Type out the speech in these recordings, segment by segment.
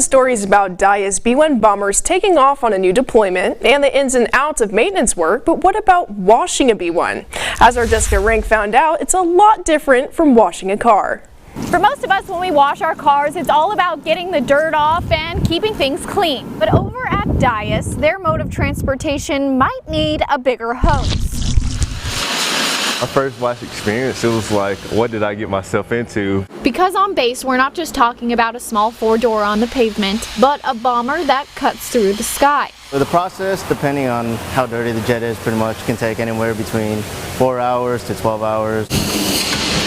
Stories about Dias B-1 bombers taking off on a new deployment and the ins and outs of maintenance work, but what about washing a B-1? As our Jessica Rank found out, it's a lot different from washing a car. For most of us, when we wash our cars, it's all about getting the dirt off and keeping things clean. But over at Dias, their mode of transportation might need a bigger hose. My first wash experience, it was like, what did I get myself into? Because on base, we're not just talking about a small four-door on the pavement, but a bomber that cuts through the sky. So the process, depending on how dirty the jet is, pretty much can take anywhere between 4 hours to 12 hours.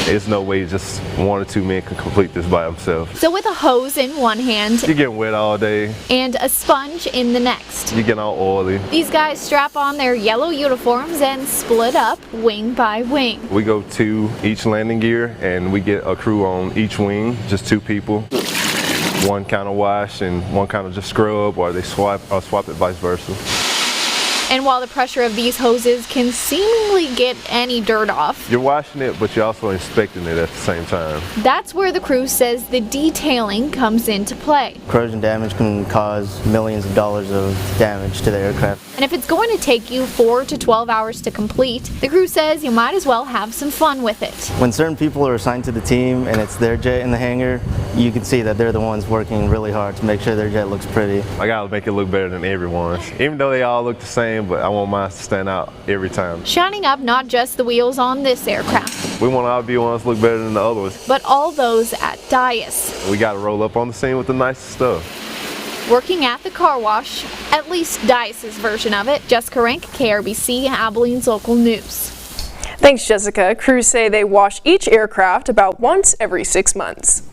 There's no way just one or two men can complete this by themselves. So with a hose in one hand You're getting wet all day. and a sponge in the next, You're getting all oily. these guys strap on their yellow uniforms and split up wing by wing. We go to each landing gear and we get a crew on each wing, just two people. One kind of wash and one kind of just scrub, or they swap it vice versa. And while the pressure of these hoses can seemingly get any dirt off, You're washing it, but you're also inspecting it at the same time. that's where the crew says the detailing comes into play. Corrosion damage can cause millions of dollars of damage to the aircraft. And if it's going to take you 4 to 12 hours to complete, the crew says you might as well have some fun with it. When certain people are assigned to the team and it's their jet in the hangar, you can see that they're the ones working really hard to make sure their jet looks pretty. I gotta make it look better than everyone's. Even though they all look the same, but I want mine to stand out every time. Shining up not just the wheels on this aircraft, We want our B1s to look better than the other ones. but all those at Dias. We gotta roll up on the scene with the nicest stuff. Working at the car wash, at least Dias' version of it. Jessica Rank, KRBC, Abilene's local news. Thanks, Jessica. Crews say they wash each aircraft about once every 6 months.